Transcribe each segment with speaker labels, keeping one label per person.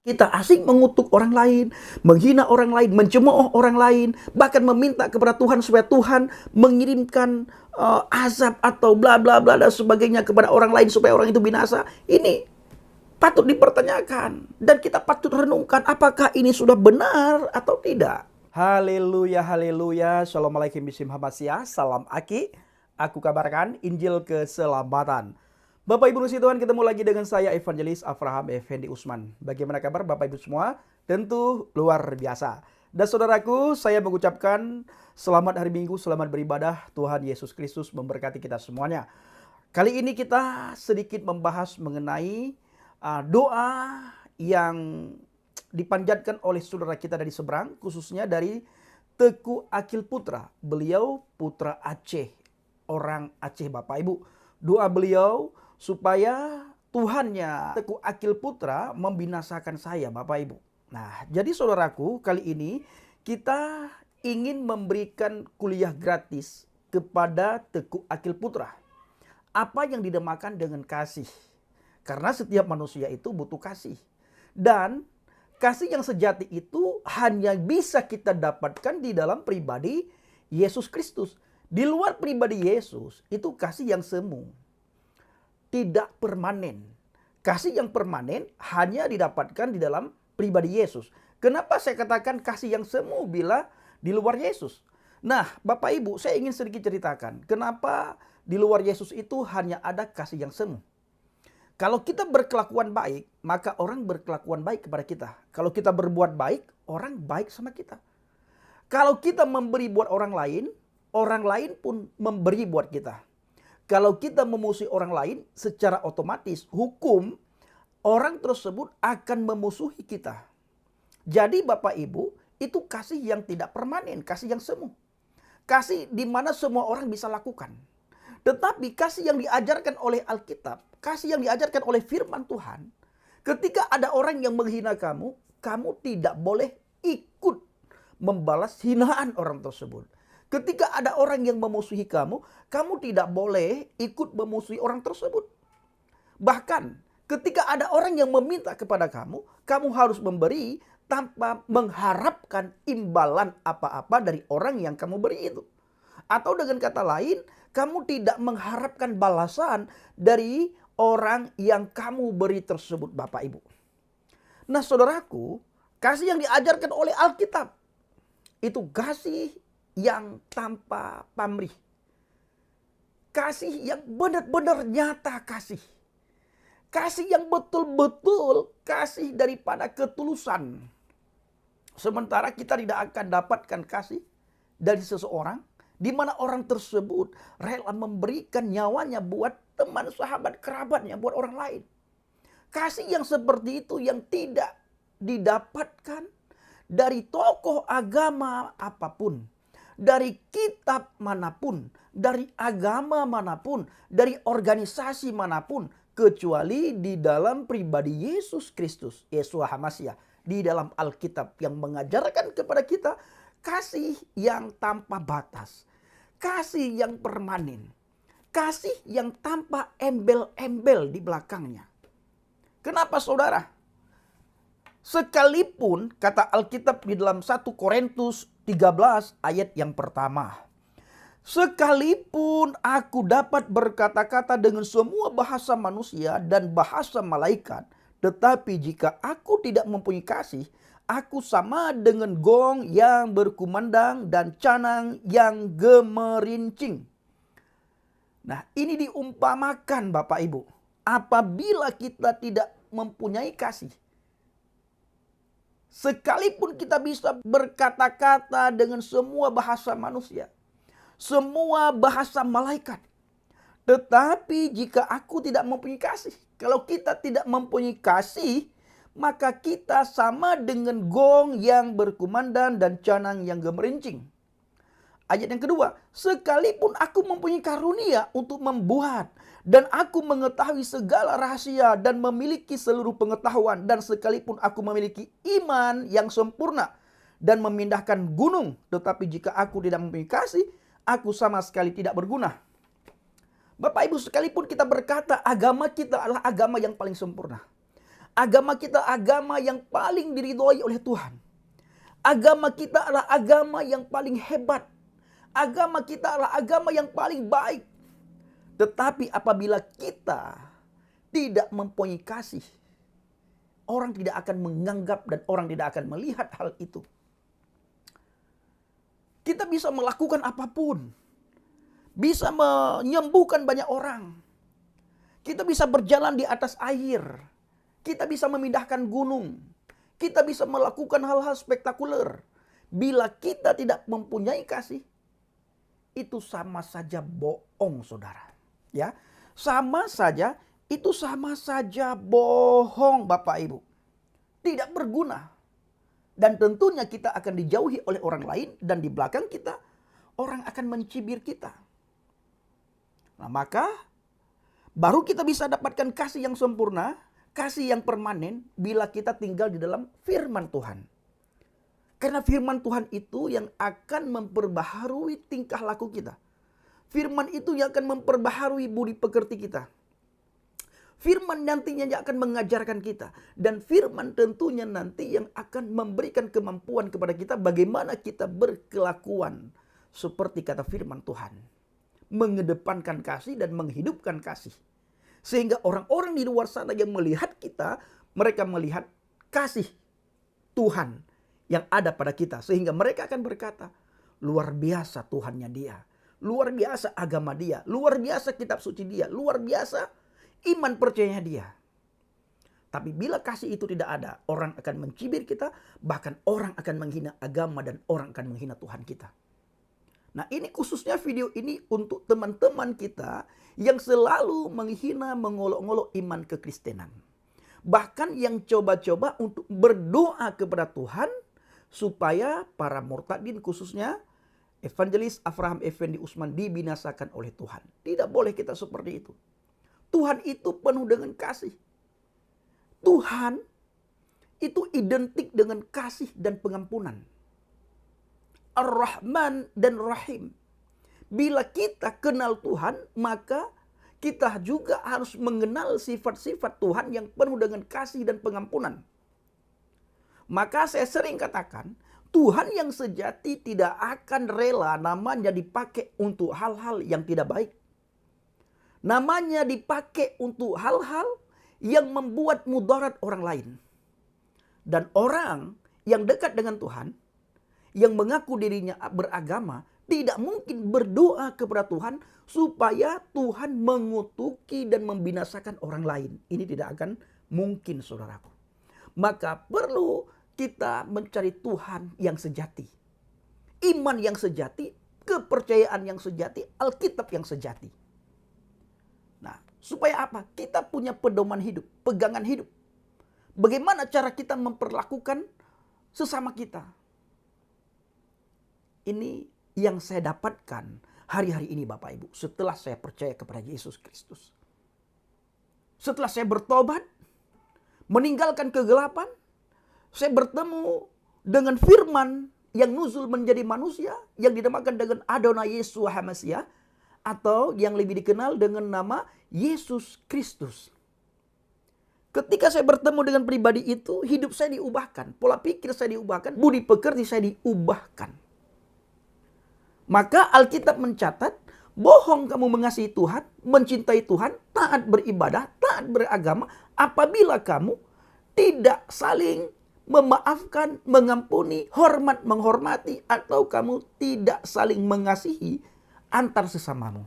Speaker 1: Kita asing mengutuk orang lain, menghina orang lain, mencemooh orang lain, bahkan meminta kepada Tuhan supaya Tuhan mengirimkan azab atau bla bla bla dan sebagainya kepada orang lain supaya orang itu binasa. Ini patut dipertanyakan dan kita patut renungkan apakah ini sudah benar atau tidak. Haleluya, haleluya. Assalamualaikum warahmatullahi wabarakatuh. Salam Aki. Aku kabarkan Injil keselamatan. Bapak Ibu Nusi Tuhan, ketemu lagi dengan saya Evangelis Avraham Effendi Usman. Bagaimana kabar Bapak Ibu semua? Tentu luar biasa. Dan saudaraku, saya mengucapkan selamat hari Minggu, selamat beribadah. Tuhan Yesus Kristus memberkati kita semuanya. Kali ini kita sedikit membahas mengenai doa yang dipanjatkan oleh saudara kita dari seberang, khususnya dari Teguh Akil Putra. Beliau putra Aceh, orang Aceh Bapak Ibu. Doa beliau supaya Tuhannya Teguh Akil Putra membinasakan saya Bapak Ibu. Nah, jadi saudaraku, kali ini kita ingin memberikan kuliah gratis kepada Teguh Akil Putra. Apa yang dinamakan dengan kasih? Karena setiap manusia itu butuh kasih. Dan kasih yang sejati itu hanya bisa kita dapatkan di dalam pribadi Yesus Kristus. Di luar pribadi Yesus itu kasih yang semu, tidak permanen. Kasih yang permanen hanya didapatkan di dalam pribadi Yesus. Kenapa saya katakan kasih yang semu bila di luar Yesus? Nah, Bapak Ibu, saya ingin sedikit ceritakan kenapa di luar Yesus itu hanya ada kasih yang semu. Kalau kita berkelakuan baik, maka orang berkelakuan baik kepada kita. Kalau kita berbuat baik, orang baik sama kita. Kalau kita memberi buat orang lain pun memberi buat kita. Kalau kita memusuhi orang lain, secara otomatis hukum orang tersebut akan memusuhi kita. Jadi Bapak Ibu, itu kasih yang tidak permanen, kasih yang semu. Kasih di mana semua orang bisa lakukan. Tetapi kasih yang diajarkan oleh Alkitab, kasih yang diajarkan oleh firman Tuhan, ketika ada orang yang menghina kamu, kamu tidak boleh ikut membalas hinaan orang tersebut. Ketika ada orang yang memusuhi kamu, kamu tidak boleh ikut memusuhi orang tersebut. Bahkan ketika ada orang yang meminta kepada kamu, kamu harus memberi tanpa mengharapkan imbalan apa-apa dari orang yang kamu beri itu. Atau dengan kata lain, kamu tidak mengharapkan balasan dari orang yang kamu beri tersebut Bapak Ibu. Nah saudaraku, kasih yang diajarkan oleh Alkitab itu kasih yang tanpa pamrih. Kasih yang benar-benar nyata kasih. Kasih yang betul-betul kasih daripada ketulusan. Sementara kita tidak akan dapatkan kasih dari seseorang di mana orang tersebut rela memberikan nyawanya buat teman, sahabat, kerabatnya, buat orang lain. Kasih yang seperti itu yang tidak didapatkan dari tokoh agama apapun, dari kitab manapun, dari agama manapun, dari organisasi manapun, kecuali di dalam pribadi Yesus Kristus, Yeshua HaMashiach, di dalam Alkitab yang mengajarkan kepada kita kasih yang tanpa batas, kasih yang permanen, kasih yang tanpa embel-embel di belakangnya. Kenapa saudara? Sekalipun kata Alkitab di dalam 1 Korintus 13 ayat yang pertama. Sekalipun aku dapat berkata-kata dengan semua bahasa manusia dan bahasa malaikat, tetapi jika aku tidak mempunyai kasih, aku sama dengan gong yang berkumandang dan canang yang gemerincing. Nah, ini diumpamakan Bapak Ibu. Apabila kita tidak mempunyai kasih, sekalipun kita bisa berkata-kata dengan semua bahasa manusia, semua bahasa malaikat, tetapi jika aku tidak mempunyai kasih, kalau kita tidak mempunyai kasih, maka kita sama dengan gong yang berkumandang dan canang yang gemerincing. Ayat yang kedua, sekalipun aku mempunyai karunia untuk membuat dan aku mengetahui segala rahasia dan memiliki seluruh pengetahuan, dan sekalipun aku memiliki iman yang sempurna dan memindahkan gunung, tetapi jika aku tidak mempunyai kasih, aku sama sekali tidak berguna. Bapak Ibu, sekalipun kita berkata agama kita adalah agama yang paling sempurna, Agama kita agama yang paling diridhoi oleh Tuhan. Agama kita adalah agama yang paling hebat. Agama kita adalah agama yang paling baik. Tetapi apabila kita tidak mempunyai kasih, orang tidak akan menganggap dan orang tidak akan melihat hal itu. Kita bisa melakukan apapun. Bisa menyembuhkan banyak orang. Kita bisa berjalan di atas air. Kita bisa memindahkan gunung. Kita bisa melakukan hal-hal spektakuler. Bila kita tidak mempunyai kasih, itu sama saja bohong, saudara. Ya, itu sama saja bohong, Bapak Ibu. Tidak berguna. Dan tentunya kita akan dijauhi oleh orang lain, dan di belakang kita orang akan mencibir kita. Nah, maka baru kita bisa dapatkan kasih yang sempurna, kasih yang permanen bila kita tinggal di dalam firman Tuhan. Karena firman Tuhan itu yang akan memperbaharui tingkah laku kita. Firman itu yang akan memperbaharui budi pekerti kita. Firman nantinya yang akan mengajarkan kita. Dan firman tentunya nanti yang akan memberikan kemampuan kepada kita bagaimana kita berkelakuan. Seperti kata firman Tuhan. Mengedepankan kasih dan menghidupkan kasih. Sehingga orang-orang di luar sana yang melihat kita, mereka melihat kasih Tuhan yang ada pada kita. Sehingga mereka akan berkata, luar biasa Tuhannya dia. Luar biasa agama dia. Luar biasa kitab suci dia. Luar biasa iman percayanya dia. Tapi bila kasih itu tidak ada, orang akan mencibir kita. Bahkan orang akan menghina agama dan orang akan menghina Tuhan kita. Nah, ini khususnya video ini untuk teman-teman kita yang selalu menghina, mengolok-olok iman kekristenan. Bahkan yang coba-coba untuk berdoa kepada Tuhan supaya para murtadin khususnya Evangelis Avraham Effendi Usman dibinasakan oleh Tuhan. Tidak boleh kita seperti itu. Tuhan itu penuh dengan kasih. Tuhan itu identik dengan kasih dan pengampunan. Ar-Rahman dan Rahim. Bila kita kenal Tuhan, maka kita juga harus mengenal sifat-sifat Tuhan yang penuh dengan kasih dan pengampunan. Maka saya sering katakan, Tuhan yang sejati tidak akan rela namanya dipakai untuk hal-hal yang tidak baik. Namanya dipakai untuk hal-hal yang membuat mudarat orang lain. Dan orang yang dekat dengan Tuhan, yang mengaku dirinya beragama, tidak mungkin berdoa kepada Tuhan supaya Tuhan mengutuki dan membinasakan orang lain. Ini tidak akan mungkin, saudaraku. Maka perlu kita mencari Tuhan yang sejati. Iman yang sejati, kepercayaan yang sejati, Alkitab yang sejati. Nah, supaya apa? Kita punya pedoman hidup, pegangan hidup. Bagaimana cara kita memperlakukan sesama kita? Ini yang saya dapatkan hari-hari ini Bapak Ibu. Setelah saya percaya kepada Yesus Kristus. Setelah saya bertobat, meninggalkan kegelapan, saya bertemu dengan firman yang nuzul menjadi manusia, yang dinamakan dengan Adonai Yesus HaMasiah, atau yang lebih dikenal dengan nama Yesus Kristus. Ketika saya bertemu dengan pribadi itu, hidup saya diubahkan, pola pikir saya diubahkan, budi pekerti saya diubahkan. Maka Alkitab mencatat, bohong kamu mengasihi Tuhan, mencintai Tuhan, taat beribadah, taat beragama, apabila kamu tidak saling memaafkan, mengampuni, hormat, menghormati, atau kamu tidak saling mengasihi antar sesamamu.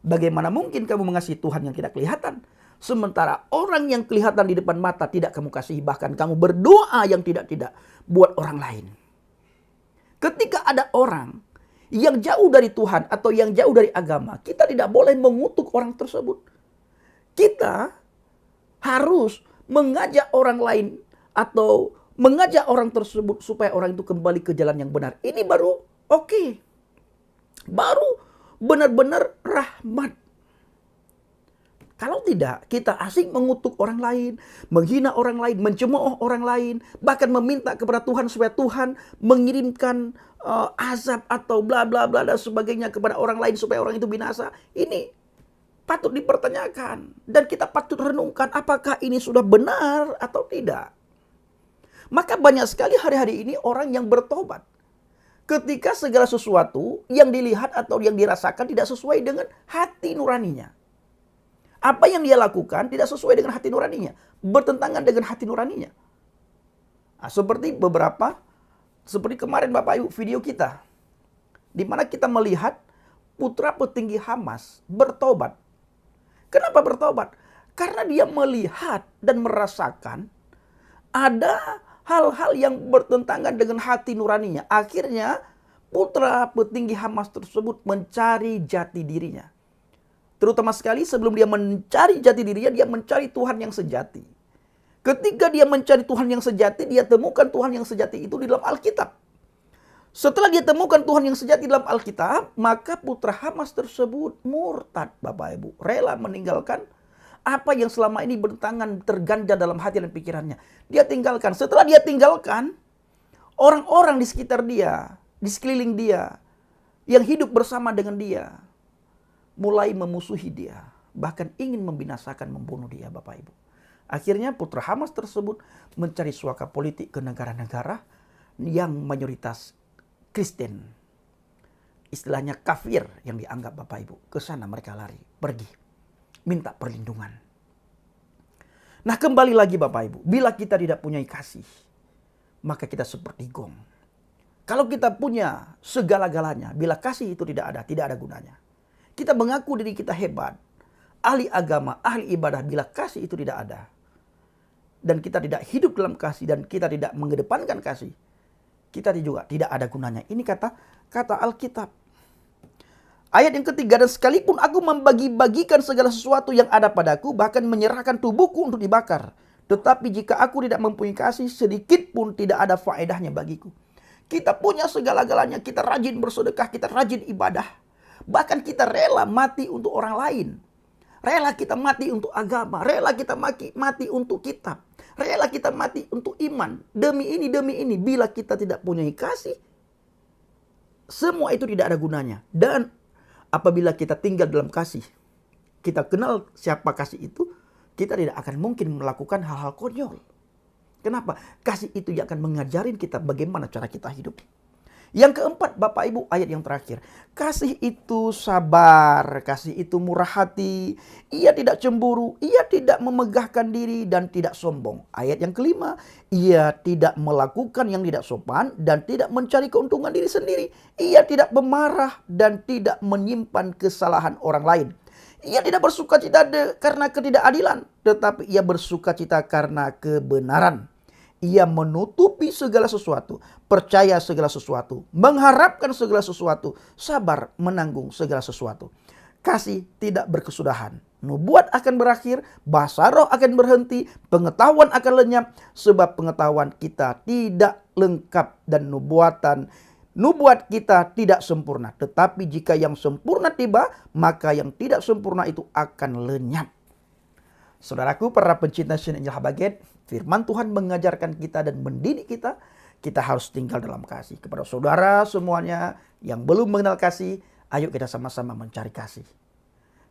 Speaker 1: Bagaimana mungkin kamu mengasihi Tuhan yang tidak kelihatan? Sementara orang yang kelihatan di depan mata tidak kamu kasihi, bahkan kamu berdoa yang tidak-tidak buat orang lain. Ketika ada orang yang jauh dari Tuhan atau yang jauh dari agama, kita tidak boleh mengutuk orang tersebut. Kita harus mengajak orang lain atau mengajak orang tersebut supaya orang itu kembali ke jalan yang benar. Ini baru oke. Baru benar-benar rahmat. Kalau tidak, kita asing mengutuk orang lain, menghina orang lain, mencemooh orang lain, bahkan meminta kepada Tuhan supaya Tuhan mengirimkan azab atau bla bla bla dan sebagainya kepada orang lain supaya orang itu binasa. Ini patut dipertanyakan. Dan kita patut renungkan apakah ini sudah benar atau tidak. Maka banyak sekali hari-hari ini orang yang bertobat. Ketika segala sesuatu yang dilihat atau yang dirasakan tidak sesuai dengan hati nuraninya. Apa yang dia lakukan tidak sesuai dengan hati nuraninya. Bertentangan dengan hati nuraninya. Nah, seperti kemarin Bapak Ibu video kita. Di mana kita melihat putra petinggi Hamas bertobat. Kenapa bertobat? Karena dia melihat dan merasakan ada hal-hal yang bertentangan dengan hati nuraninya. Akhirnya putra petinggi Hamas tersebut mencari jati dirinya. Terutama sekali sebelum dia mencari jati dirinya, dia mencari Tuhan yang sejati. Ketika dia mencari Tuhan yang sejati, dia temukan Tuhan yang sejati itu di dalam Alkitab. Setelah dia temukan Tuhan yang sejati dalam Alkitab, maka putra Hamas tersebut murtad, Bapak Ibu. Rela meninggalkan apa yang selama ini bertentangan, terganjal dalam hati dan pikirannya. Dia tinggalkan. Setelah dia tinggalkan, orang-orang di sekitar dia, di sekeliling dia, yang hidup bersama dengan dia, mulai memusuhi dia. Bahkan ingin membinasakan, membunuh dia, Bapak Ibu. Akhirnya putra Hamas tersebut mencari suaka politik ke negara-negara yang mayoritas Kristen. Istilahnya kafir yang dianggap, Bapak Ibu. Ke sana mereka lari, pergi, minta perlindungan. Nah, kembali lagi Bapak Ibu, bila kita tidak punya kasih, maka kita seperti gong. Kalau kita punya segala-galanya, bila kasih itu tidak ada gunanya. Kita mengaku diri kita hebat, ahli agama, ahli ibadah, bila kasih itu tidak ada. Dan kita tidak hidup dalam kasih, dan kita tidak mengedepankan kasih, kita juga tidak ada gunanya. Ini kata Alkitab. Ayat yang ketiga, dan sekalipun aku membagi-bagikan segala sesuatu yang ada padaku, bahkan menyerahkan tubuhku untuk dibakar, tetapi jika aku tidak mempunyai kasih, sedikit pun tidak ada faedahnya bagiku. Kita punya segala-galanya, kita rajin bersedekah, kita rajin ibadah. Bahkan kita rela mati untuk orang lain. Rela kita mati untuk agama. Rela kita mati untuk kitab. Rela kita mati untuk iman. Demi ini. Bila kita tidak punya kasih, semua itu tidak ada gunanya. Dan apabila kita tinggal dalam kasih, kita kenal siapa kasih itu, kita tidak akan mungkin melakukan hal-hal konyol. Kenapa? Kasih itu yang akan mengajarin kita bagaimana cara kita hidup. Yang keempat, Bapak Ibu, ayat yang terakhir. Kasih itu sabar, kasih itu murah hati. Ia tidak cemburu, ia tidak memegahkan diri dan tidak sombong. Ayat yang kelima, ia tidak melakukan yang tidak sopan dan tidak mencari keuntungan diri sendiri. Ia tidak memarah dan tidak menyimpan kesalahan orang lain. Ia tidak bersukacita karena ketidakadilan, tetapi ia bersukacita karena kebenaran. Ia menutupi segala sesuatu, percaya segala sesuatu, mengharapkan segala sesuatu, sabar menanggung segala sesuatu. Kasih tidak berkesudahan. Nubuat akan berakhir, bahasa roh akan berhenti, pengetahuan akan lenyap, sebab pengetahuan kita tidak lengkap dan nubuat kita tidak sempurna. Tetapi jika yang sempurna tiba, maka yang tidak sempurna itu akan lenyap. Saudaraku, para pencinta Syiar Injil Habaget, firman Tuhan mengajarkan kita dan mendidik kita. Kita harus tinggal dalam kasih. Kepada saudara semuanya yang belum mengenal kasih, ayo kita sama-sama mencari kasih.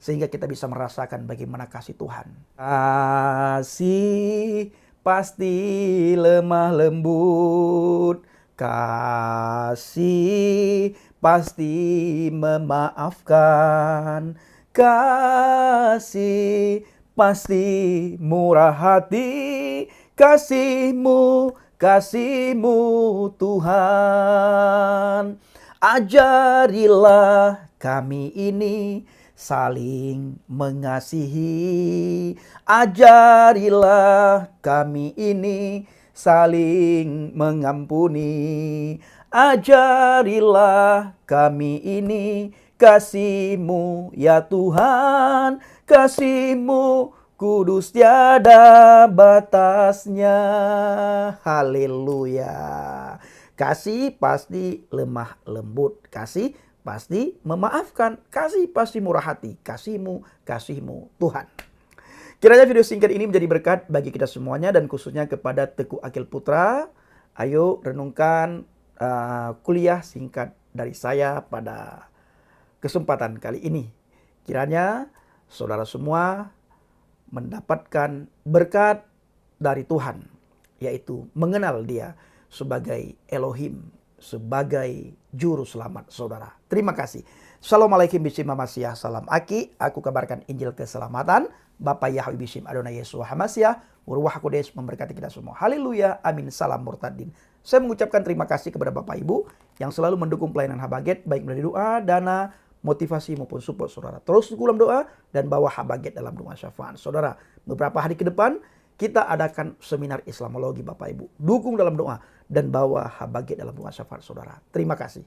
Speaker 1: Sehingga kita bisa merasakan bagaimana kasih Tuhan. Kasih pasti lemah lembut. Kasih pasti memaafkan. Kasih pasti murah hati. Kasih-Mu Tuhan. Ajarilah kami ini saling mengasihi. Ajarilah kami ini saling mengampuni. Ajarilah kami ini kasih-Mu ya Tuhan. Kasih-Mu kudus tiada batasnya. Haleluya. Kasih pasti lemah lembut. Kasih pasti memaafkan. Kasih pasti murah hati. Kasih-Mu Tuhan. Kiranya video singkat ini menjadi berkat bagi kita semuanya dan khususnya kepada Teguh Akil Putra. Ayo renungkan kuliah singkat dari saya pada kesempatan kali ini. Kiranya saudara semua mendapatkan berkat dari Tuhan, yaitu mengenal Dia sebagai Elohim, sebagai juru selamat saudara. Terima kasih. Assalamualaikum bisim Mamasyah. Salam Aki. Aku kabarkan Injil keselamatan. Bapak Yahweh bisim Adonai Yesus Hamasyah. Ruach Kodes memberkati kita semua. Haleluya. Amin. Salam murtadin. Saya mengucapkan terima kasih kepada Bapak Ibu yang selalu mendukung pelayanan Habaget, baik melalui doa, dana, motivasi maupun support saudara. Terus dalam doa dan bawa Habaget dalam doa syafaat. Saudara, beberapa hari ke depan kita adakan seminar Islamologi Bapak Ibu. Dukung dalam doa dan bawa Habaget dalam doa syafaat saudara. Terima kasih.